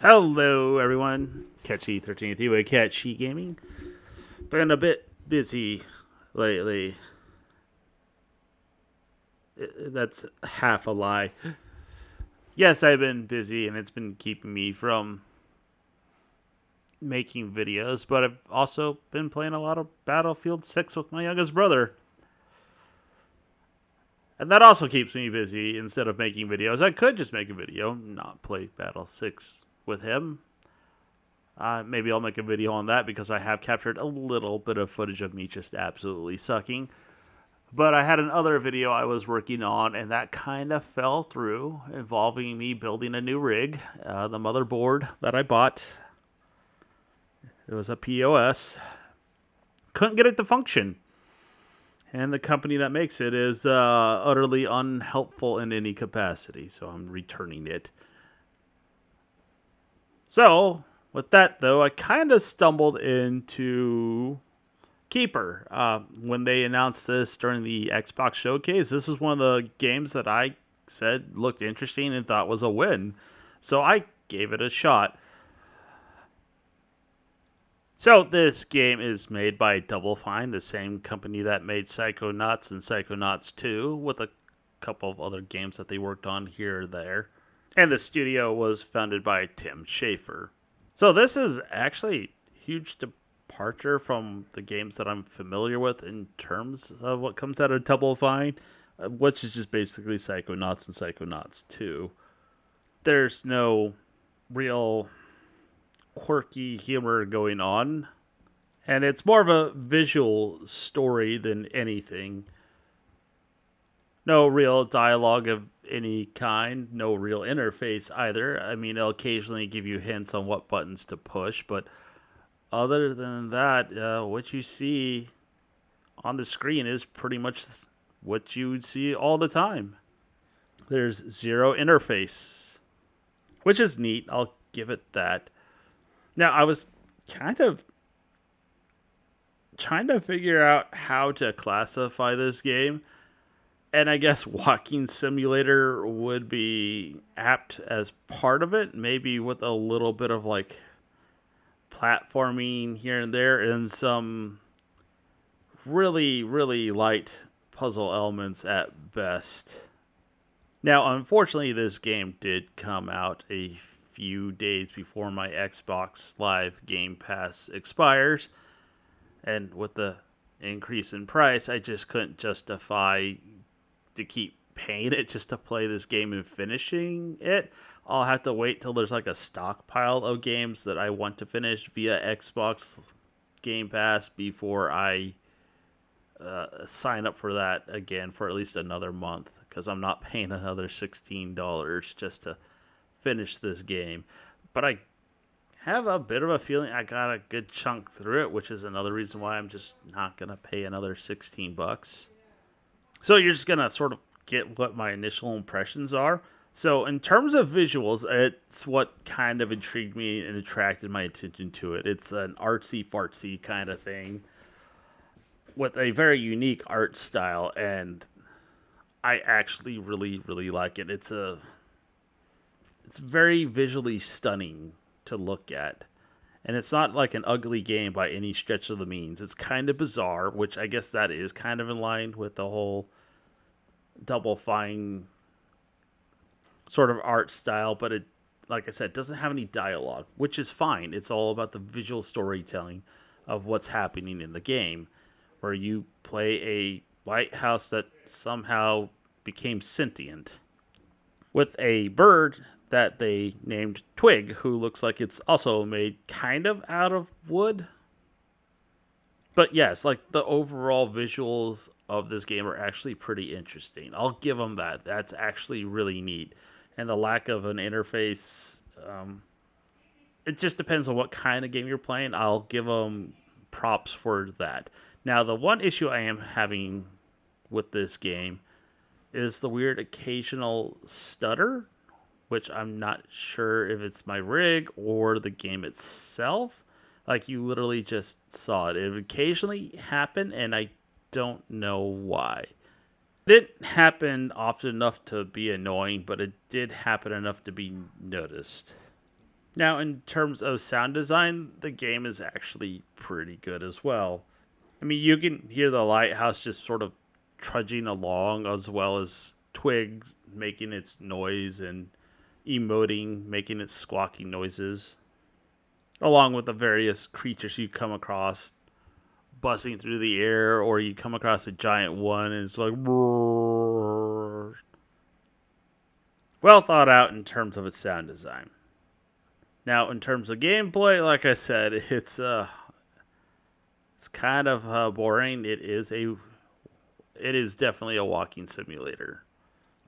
Hello, everyone. Catchy 13th Anyway, Catchy Gaming. Been a bit busy lately. That's half a lie. Yes, I've been busy, and it's been keeping me from making videos, but I've also been playing a lot of Battlefield 6 with my youngest brother. And that also keeps me busy instead of making videos. I could just make a video, not play Battle 6 with him. Maybe I'll make a video on that because I have captured a little bit of footage of me just absolutely sucking. But I had another video I was working on, and that kind of fell through, involving me building a new rig. The motherboard that I bought, it was a POS. Couldn't get it to function. And the company that makes it is utterly unhelpful in any capacity, so I'm returning it. So, with that, though, I kind of stumbled into Keeper. When they announced this during the Xbox showcase, this was one of the games that I said looked interesting and thought was a win. So I gave it a shot. So this game is made by Double Fine, the same company that made Psychonauts and Psychonauts 2, with a couple of other games that they worked on here or there. And the studio was founded by Tim Schafer. So this is actually a huge departure from the games that I'm familiar with in terms of what comes out of Double Fine, which is just basically Psychonauts and Psychonauts 2. There's no real quirky humor going on, and it's more of a visual story than anything. No real dialogue of any kind, no real interface either. I mean, it'll occasionally give you hints on what buttons to push, but other than that, what you see on the screen is pretty much what you would see all the time. There's zero interface, which is neat. I'll give it that. Now, I was kind of trying to figure out how to classify this game, and I guess Walking Simulator would be apt as part of it, maybe with a little bit of like platforming here and there and some really, really light puzzle elements at best. Now, unfortunately, this game did come out a few days before my Xbox Live Game Pass expires, and with the increase in price, I just couldn't justify to keep paying it just to play this game and finishing it. I'll have to wait till there's like a stockpile of games that I want to finish via Xbox Game Pass before I sign up for that again for at least another month, because I'm not paying another $16 just to finish this game. But I have a bit of a feeling I got a good chunk through it, which is another reason why I'm just not going to pay another $16. So you're just going to sort of get what my initial impressions are. So in terms of visuals, it's what kind of intrigued me and attracted my attention to it. It's an artsy-fartsy kind of thing with a very unique art style, and I actually really, really like it. It's very visually stunning to look at. And it's not like an ugly game by any stretch of the means. It's kind of bizarre, which I guess that is kind of in line with the whole Double Fine sort of art style, but it, like I said, doesn't have any dialogue, which is fine. It's all about the visual storytelling of what's happening in the game, where you play a lighthouse that somehow became sentient with a bird that they named Twig, who looks like it's also made kind of out of wood. But yes, like the overall visuals of this game are actually pretty interesting. I'll give them that. That's actually really neat. And the lack of an interface, it just depends on what kind of game you're playing. I'll give them props for that. Now, the one issue I am having with this game is the weird occasional stutter, which I'm not sure if it's my rig or the game itself. Like, you literally just saw it. It would occasionally happen, and I don't know why. It didn't happen often enough to be annoying, but it did happen enough to be noticed. Now, in terms of sound design, the game is actually pretty good as well. I mean, you can hear the lighthouse just sort of trudging along, as well as Twig making its noise and emoting, making its squawking noises, along with the various creatures you come across buzzing through the air, or you come across a giant one and it's like, roar. Well thought out in terms of its sound design. Now, in terms of gameplay, like I said, it's kind of boring. It is definitely a walking simulator.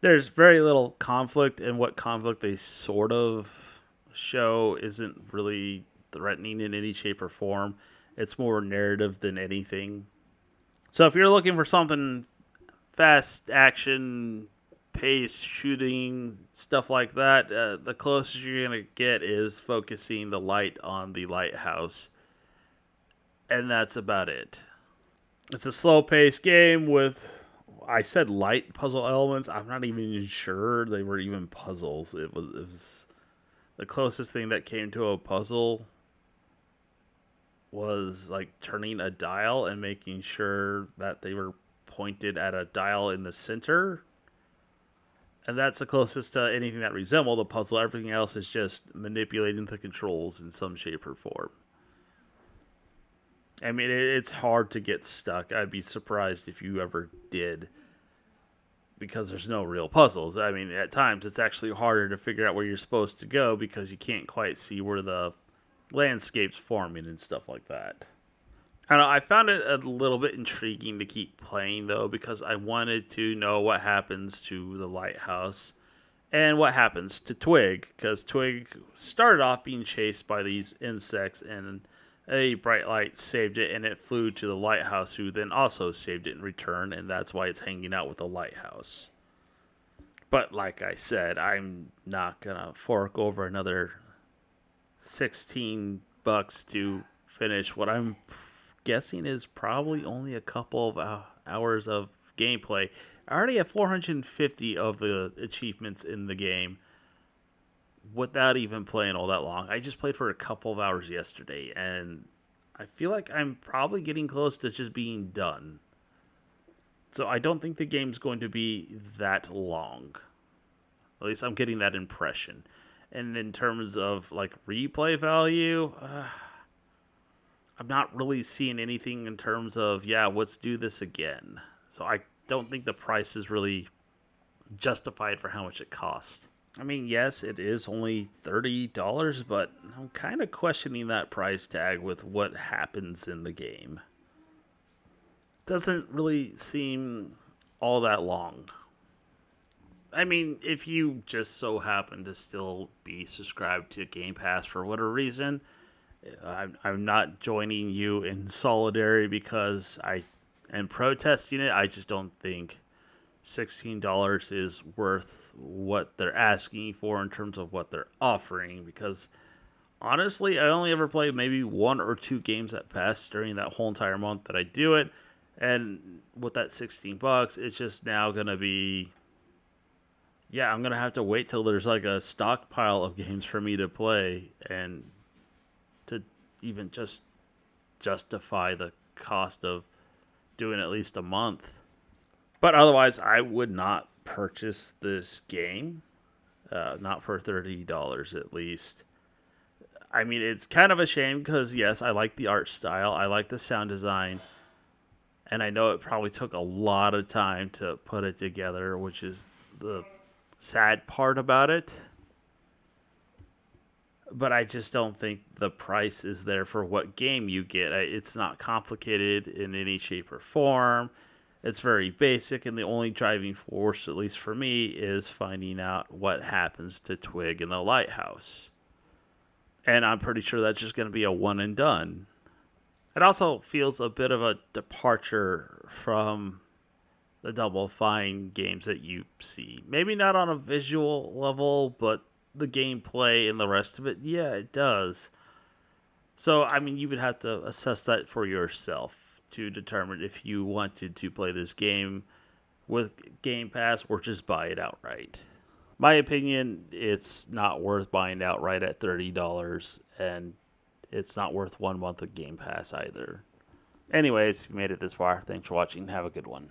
There's very little conflict, and what conflict they sort of show isn't really threatening in any shape or form. It's more narrative than anything. So if you're looking for something fast action, pace, shooting, stuff like that, the closest you're going to get is focusing the light on the lighthouse. And that's about it. It's a slow paced game with, I said light puzzle elements. I'm not even sure they were even puzzles. It was the closest thing that came to a puzzle was like turning a dial and making sure that they were pointed at a dial in the center. And that's the closest to anything that resembled a puzzle. Everything else is just manipulating the controls in some shape or form. I mean, it's hard to get stuck. I'd be surprised if you ever did, because there's no real puzzles. I mean, at times it's actually harder to figure out where you're supposed to go because you can't quite see where the landscape's forming and stuff like that. I don't know, I found it a little bit intriguing to keep playing though, because I wanted to know what happens to the lighthouse and what happens to Twig, because Twig started off being chased by these insects, and a bright light saved it, and it flew to the lighthouse, who then also saved it in return, and that's why it's hanging out with the lighthouse. But like I said, I'm not gonna fork over another $16 to finish what I'm guessing is probably only a couple of hours of gameplay. I already have 450 of the achievements in the game without even playing all that long. I just played for a couple of hours yesterday, and I feel like I'm probably getting close to just being done. So I don't think the game's going to be that long. At least I'm getting that impression. And in terms of like replay value, I'm not really seeing anything in terms of, yeah, let's do this again. So I don't think the price is really justified for how much it costs. I mean, yes, it is only $30, but I'm kind of questioning that price tag with what happens in the game. Doesn't really seem all that long. I mean, if you just so happen to still be subscribed to Game Pass for whatever reason, I'm not joining you in solidarity because I am protesting it. I just don't think $16 is worth what they're asking for in terms of what they're offering, because honestly, I only ever played maybe one or two games at best during that whole entire month that I do it. And with that $16, it's just now going to be, yeah, I'm going to have to wait till there's like a stockpile of games for me to play and to even just justify the cost of doing at least a month. But otherwise, I would not purchase this game, not for $30 at least. I mean, it's kind of a shame because, yes, I like the art style, I like the sound design, and I know it probably took a lot of time to put it together, which is the sad part about it. But I just don't think the price is there for what game you get. It's not complicated in any shape or form. It's very basic, and the only driving force, at least for me, is finding out what happens to Twig in the lighthouse. And I'm pretty sure that's just going to be a one and done. It also feels a bit of a departure from the Double Fine games that you see. Maybe not on a visual level, but the gameplay and the rest of it, yeah, it does. So, I mean, you would have to assess that for yourself to determine if you wanted to play this game with Game Pass or just buy it outright. My opinion, it's not worth buying outright at $30, and it's not worth 1 month of Game Pass either. Anyways, if you made it this far, thanks for watching. Have a good one.